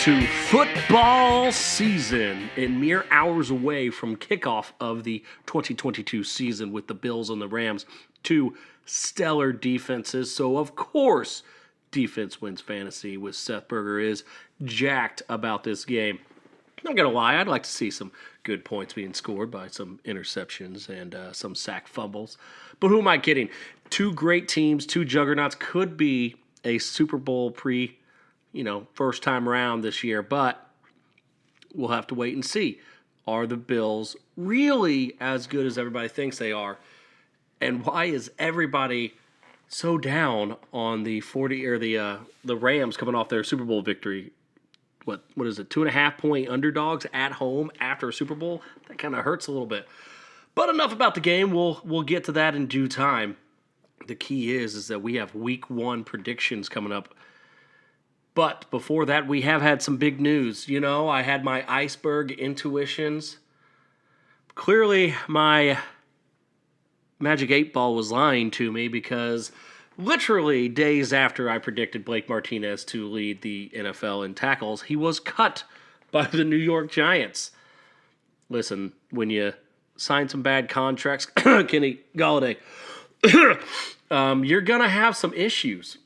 to football season and mere hours away from kickoff of the 2022 season with the Bills and the Rams. Two stellar defenses. So, of course, defense wins fantasy with Seth Berger is jacked about this game. I'm not going to lie, I'd like to see some good points being scored by some interceptions and some sack fumbles. But who am I kidding? Two great teams, two juggernauts, could be a Super Bowl first time around this year, but we'll have to wait and see. Are the Bills really as good as everybody thinks they are? And why is everybody so down on the Rams coming off their Super Bowl victory? What is it? 2.5-point underdogs at home after a Super Bowl? That kind of hurts a little bit. But enough about the game. We'll get to that in due time. The key is that we have Week 1 predictions coming up. But before that, we have had some big news. You know, I had my iceberg intuitions. Clearly, my Magic 8 Ball was lying to me because literally days after I predicted Blake Martinez to lead the NFL in tackles, he was cut by the New York Giants. Listen, when you sign some bad contracts, Kenny Golladay, you're going to have some issues.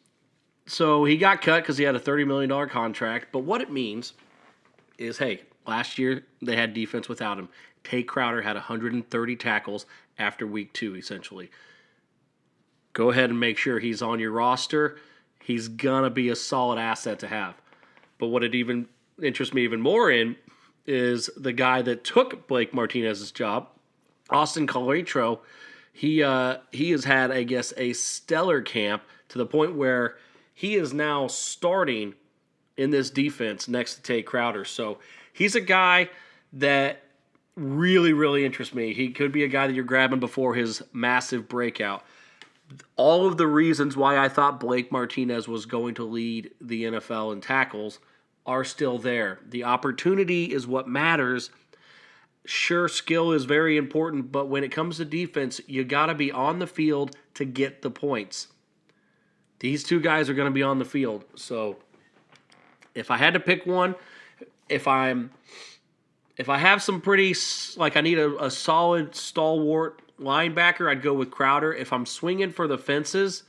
So he got cut because he had a $30 million contract. But what it means is, hey, last year they had defense without him. Tay Crowder had 130 tackles after week 2, essentially. Go ahead and make sure he's on your roster. He's going to be a solid asset to have. But what it even interests me even more in is the guy that took Blake Martinez's job, Austin Colatro. He has had, I guess, a stellar camp to the point where he is now starting in this defense next to Tay Crowder. So he's a guy that really, really interests me. He could be a guy that you're grabbing before his massive breakout. All of the reasons why I thought Blake Martinez was going to lead the NFL in tackles are still there. The opportunity is what matters. Sure, skill is very important, but when it comes to defense, you got to be on the field to get the points. These two guys are going to be on the field. So if I had to pick one, if I have some pretty, I need a solid, stalwart linebacker, I'd go with Crowder. If I'm swinging for the fences,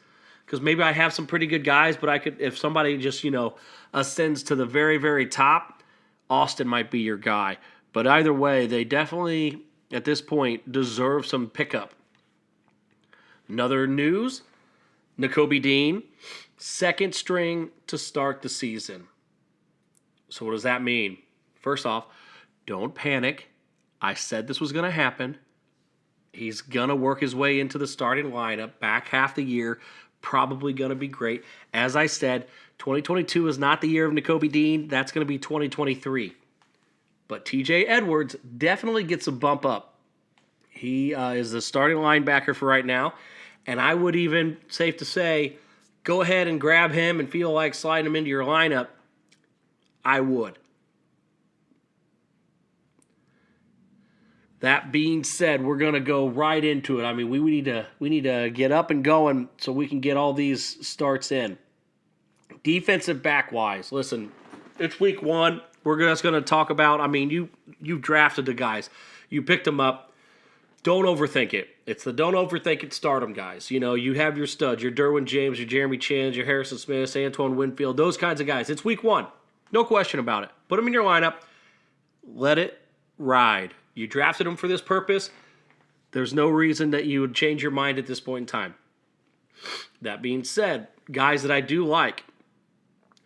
because maybe I have some pretty good guys, but I could, if somebody just, ascends to the very, very top, Austin might be your guy. But either way, they definitely, at this point, deserve some pickup. Another news, Nakobe Dean, second string to start the season. So what does that mean? First off, don't panic. I said this was going to happen. He's going to work his way into the starting lineup back half the year. Probably going to be great. As I said, 2022 is not the year of Nakobe Dean. That's going to be 2023. But TJ Edwards definitely gets a bump up. He is the starting linebacker for right now. And I would even, safe to say, go ahead and grab him and feel like sliding him into your lineup. I would. That being said, we're going to go right into it. I mean, we need to get up and going so we can get all these starts in. Defensive back-wise, listen, it's week 1. We're just going to talk about, you've drafted the guys. You picked them up. Don't overthink it. It's the don't overthink it, start them guys. You have your studs, your Derwin James, your Jeremy Chins, your Harrison Smith, Antoine Winfield, those kinds of guys. It's week 1. No question about it. Put them in your lineup. Let it ride. You drafted them for this purpose. There's no reason that you would change your mind at this point in time. That being said, guys that I do like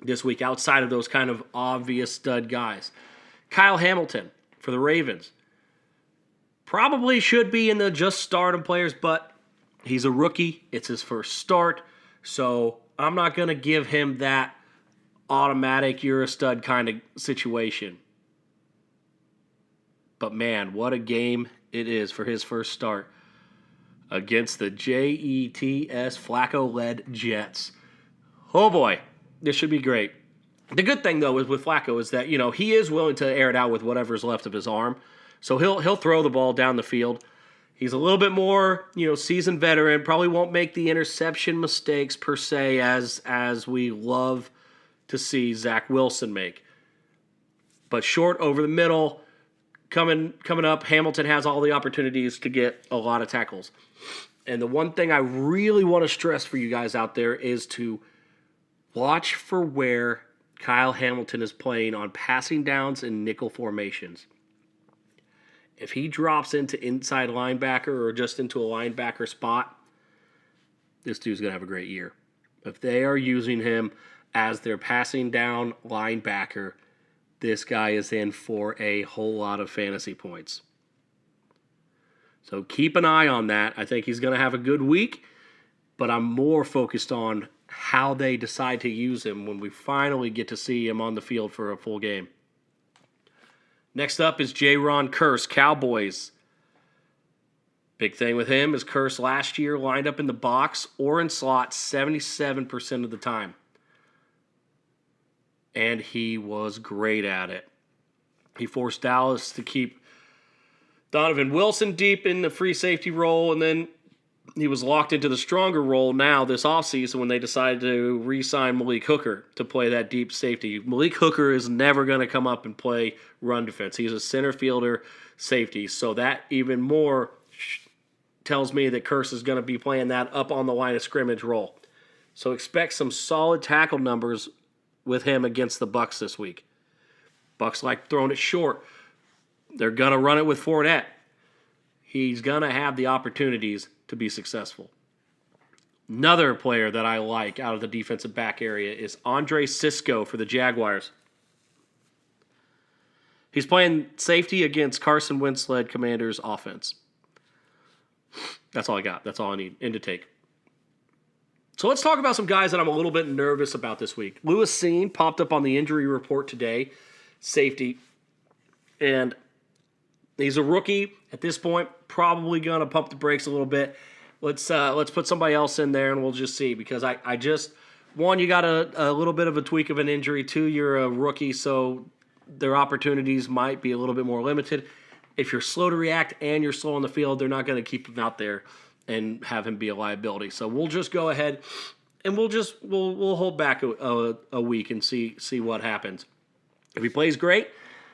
this week outside of those kind of obvious stud guys. Kyle Hamilton for the Ravens. Probably should be in the just start 'em players, but he's a rookie. It's his first start. So I'm not going to give him that automatic, you're a stud kind of situation. But man, what a game it is for his first start against the Jets Flacco-led Jets. Oh boy, this should be great. The good thing, though, is with Flacco is that, he is willing to air it out with whatever's left of his arm. So he'll throw the ball down the field. He's a little bit more, seasoned veteran. Probably won't make the interception mistakes per se as we love to see Zach Wilson make. But short over the middle, coming up, Hamilton has all the opportunities to get a lot of tackles. And the one thing I really want to stress for you guys out there is to watch for where Kyle Hamilton is playing on passing downs and nickel formations. If he drops into inside linebacker or just into a linebacker spot, this dude's going to have a great year. If they are using him as their passing down linebacker, this guy is in for a whole lot of fantasy points. So keep an eye on that. I think he's going to have a good week, but I'm more focused on how they decide to use him when we finally get to see him on the field for a full game. Next up is Jaron Kearse, Cowboys. Big thing with him is Kearse last year lined up in the box or in slot 77% of the time. And he was great at it. He forced Dallas to keep Donovan Wilson deep in the free safety role, and then he was locked into the stronger role now this offseason when they decided to re-sign Malik Hooker to play that deep safety. Malik Hooker is never going to come up and play run defense. He's a center fielder safety, so that even more tells me that Kearse is going to be playing that up on the line of scrimmage role. So expect some solid tackle numbers with him against the Bucs this week. Bucs like throwing it short. They're going to run it with Fournette. He's going to have the opportunities to be successful. Another player that I like out of the defensive back area is Andre Cisco for the Jaguars. He's playing safety against Carson Wentz-led Commanders' offense. That's all I got. That's all I need. End to take. So let's talk about some guys that I'm a little bit nervous about this week. Lewis Seen popped up on the injury report today, safety, and he's a rookie at this point. Probably going to pump the brakes a little bit. Let's put somebody else in there and we'll just see, because I just, one, you got a little bit of a tweak of an injury. Two, you're a rookie, so their opportunities might be a little bit more limited. If you're slow to react and you're slow on the field, they're not going to keep him out there and have him be a liability. So we'll just go ahead and we'll hold back a week and see what happens. If he plays great,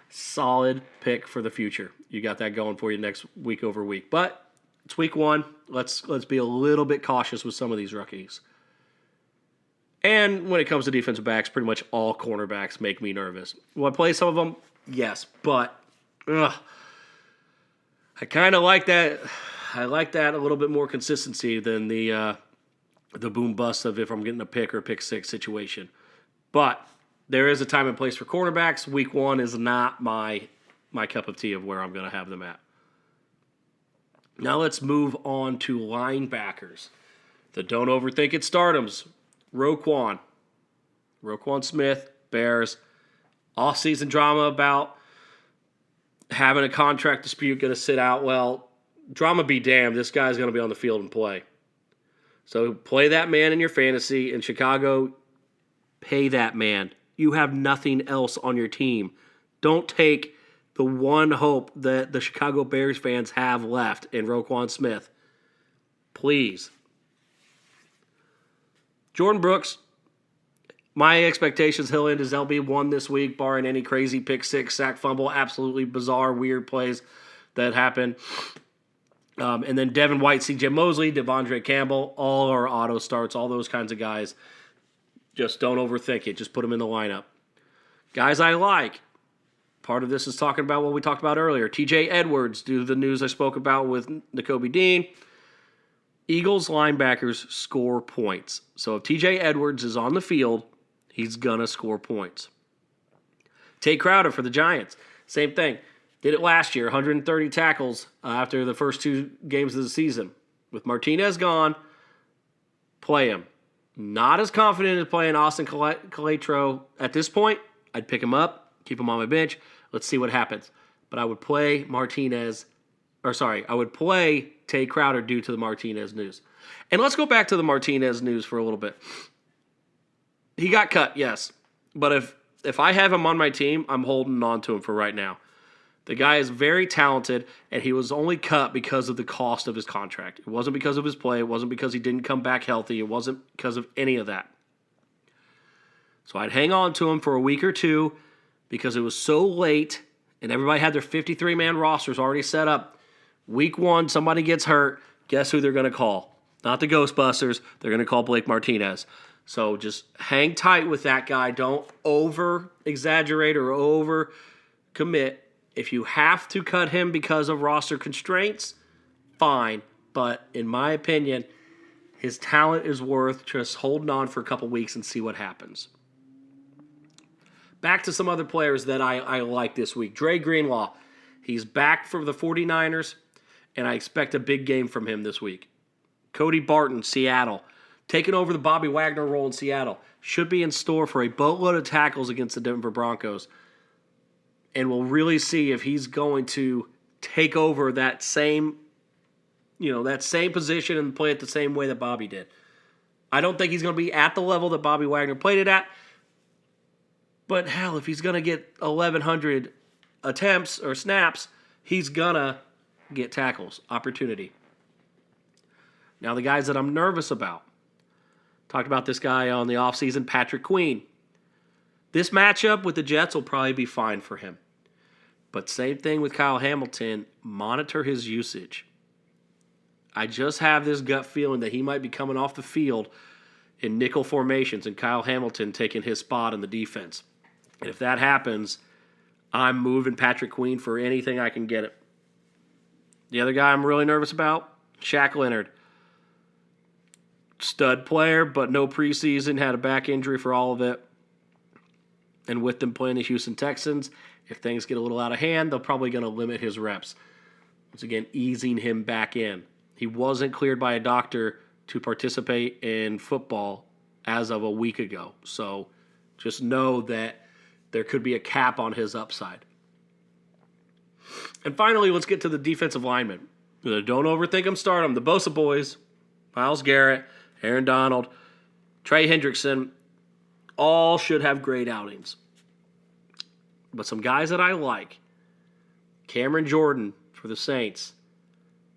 solid pick for the future. You got that going for you next week over week. But it's week one. Let's be a little bit cautious with some of these rookies. And when it comes to defensive backs, pretty much all cornerbacks make me nervous. Will I play some of them? Yes, but I kind of like that. I like that a little bit more consistency than the boom bust of if I'm getting a pick or a pick six situation. But there is a time and place for cornerbacks. Week one is not my cup of tea of where I'm going to have them at. Now let's move on to linebackers. The don't overthink it stardoms. Roquan Smith, Bears. Off-season drama about having a contract dispute, going to sit out. Well, drama be damned. This guy's going to be on the field and play. So play that man in your fantasy. In Chicago, pay that man. You have nothing else on your team. Don't take the one hope that the Chicago Bears fans have left in Roquan Smith. Please. Jordan Brooks, my expectations, he'll end his LB1 this week, barring any crazy pick six, sack fumble, absolutely bizarre, weird plays that happen. And then Devin White, CJ Mosley, Devondre Campbell, all our auto starts, all those kinds of guys. Just don't overthink it. Just put them in the lineup. Guys I like. Part of this is talking about what we talked about earlier. TJ Edwards, due to the news I spoke about with Nakobe Dean. Eagles linebackers score points. So if TJ Edwards is on the field, he's going to score points. Tate Crowder for the Giants. Same thing. Did it last year, 130 tackles after the first two games of the season. With Martinez gone, play him. Not as confident as playing Austin Colatro at this point. I'd pick him up, keep him on my bench. Let's see what happens. But I would play I would play Tate Crowder due to the Martinez news. And let's go back to the Martinez news for a little bit. He got cut, yes. But if I have him on my team, I'm holding on to him for right now. The guy is very talented, and he was only cut because of the cost of his contract. It wasn't because of his play. It wasn't because he didn't come back healthy. It wasn't because of any of that. So I'd hang on to him for a week or two, because it was so late and everybody had their 53-man rosters already set up. Week 1, somebody gets hurt. Guess who they're going to call? Not the Ghostbusters. They're going to call Blake Martinez. So just hang tight with that guy. Don't over-exaggerate or over-commit. If you have to cut him because of roster constraints, fine. But in my opinion, his talent is worth just holding on for a couple weeks and see what happens. Back to some other players that I like this week. Dre Greenlaw, he's back for the 49ers, and I expect a big game from him this week. Cody Barton, Seattle, taking over the Bobby Wagner role in Seattle. Should be in store for a boatload of tackles against the Denver Broncos. And we'll really see if he's going to take over that same position and play it the same way that Bobby did. I don't think he's going to be at the level that Bobby Wagner played it at. But hell, if he's going to get 1,100 attempts or snaps, he's going to get tackles, opportunity. Now, the guys that I'm nervous about. Talked about this guy on the offseason, Patrick Queen. This matchup with the Jets will probably be fine for him. But same thing with Kyle Hamilton. Monitor his usage. I just have this gut feeling that he might be coming off the field in nickel formations and Kyle Hamilton taking his spot in the defense. And if that happens, I'm moving Patrick Queen for anything I can get it. The other guy I'm really nervous about, Shaq Leonard. Stud player, but no preseason, had a back injury for all of it. And with them playing the Houston Texans, if things get a little out of hand, they're probably going to limit his reps. Once again, easing him back in. He wasn't cleared by a doctor to participate in football as of a week ago. So just know that there could be a cap on his upside. And finally, let's get to the defensive linemen. Don't overthink them, start them. The Bosa boys, Myles Garrett, Aaron Donald, Trey Hendrickson, all should have great outings. But some guys that I like, Cameron Jordan for the Saints.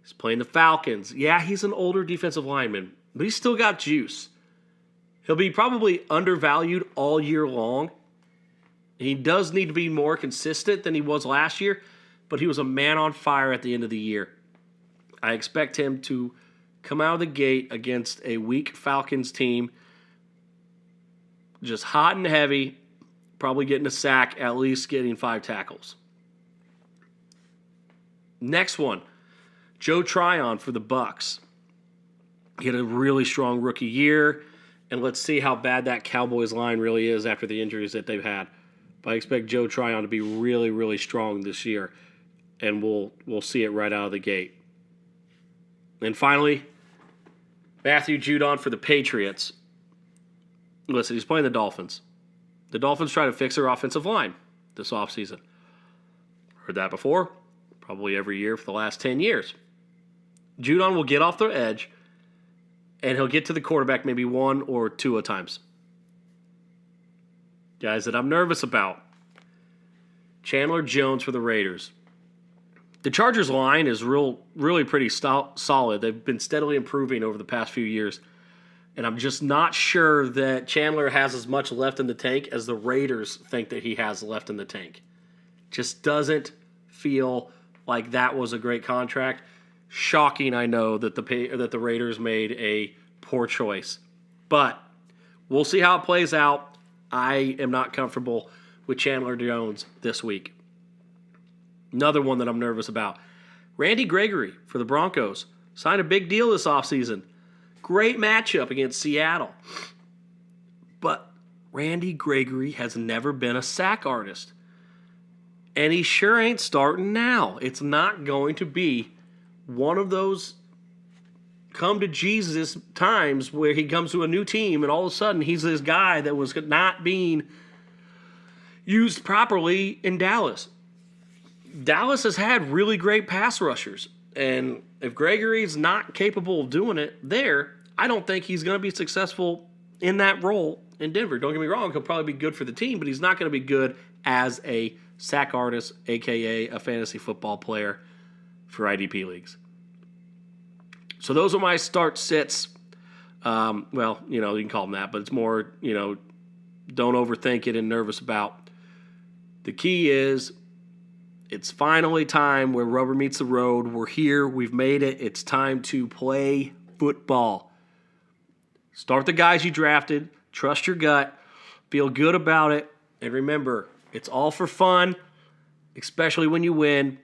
He's playing the Falcons. Yeah, he's an older defensive lineman, but he's still got juice. He'll be probably undervalued all year long. He does need to be more consistent than he was last year, but he was a man on fire at the end of the year. I expect him to come out of the gate against a weak Falcons team, just hot and heavy, probably getting a sack, at least getting 5 tackles. Next one, Joe Tryon for the Bucs. He had a really strong rookie year, and let's see how bad that Cowboys line really is after the injuries that they've had. But I expect Joe Tryon to be really, really strong this year, and we'll see it right out of the gate. And finally, Matthew Judon for the Patriots. Listen, he's playing the Dolphins. The Dolphins try to fix their offensive line this offseason. Heard that before? Probably every year for the last 10 years. Judon will get off the edge, and he'll get to the quarterback maybe 1 or 2 at times. Guys that I'm nervous about. Chandler Jones for the Raiders. The Chargers line is really pretty solid. They've been steadily improving over the past few years. And I'm just not sure that Chandler has as much left in the tank as the Raiders think that he has left in the tank. Just doesn't feel like that was a great contract. Shocking, I know, that the Raiders made a poor choice. But we'll see how it plays out. I am not comfortable with Chandler Jones this week. Another one that I'm nervous about. Randy Gregory for the Broncos. Signed a big deal this offseason. Great matchup against Seattle. But Randy Gregory has never been a sack artist. And he sure ain't starting now. It's not going to be one of those come to Jesus times where he comes to a new team and all of a sudden he's this guy that was not being used properly in Dallas. Dallas has had really great pass rushers. And if Gregory's not capable of doing it there, I don't think he's going to be successful in that role in Denver. Don't get me wrong, he'll probably be good for the team, but he's not going to be good as a sack artist, a.k.a. a fantasy football player for IDP leagues. So those are my start sits. Well, you can call them that, but it's more, don't overthink it and nervous about. The key is it's finally time where rubber meets the road. We're here. We've made it. It's time to play football. Start the guys you drafted. Trust your gut. Feel good about it. And remember, it's all for fun, especially when you win.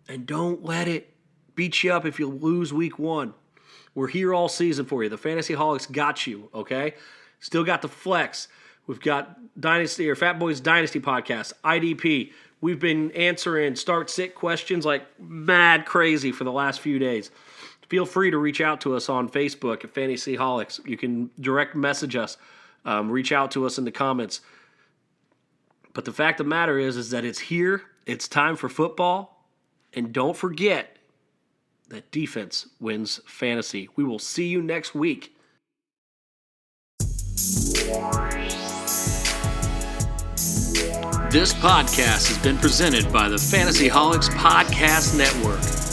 And don't let it beat you up if you lose week 1. We're here all season for you. The Fantasy Holics got you, okay? Still got the flex. We've got Dynasty or Fat Boys Dynasty podcast, IDP. We've been answering start-sit questions like mad crazy for the last few days. Feel free to reach out to us on Facebook at Fantasy Holics. You can direct message us, reach out to us in the comments. But the fact of the matter is that it's here. It's time for football. And don't forget that defense wins fantasy. We will see you next week. This podcast has been presented by the Fantasy Holics Podcast Network.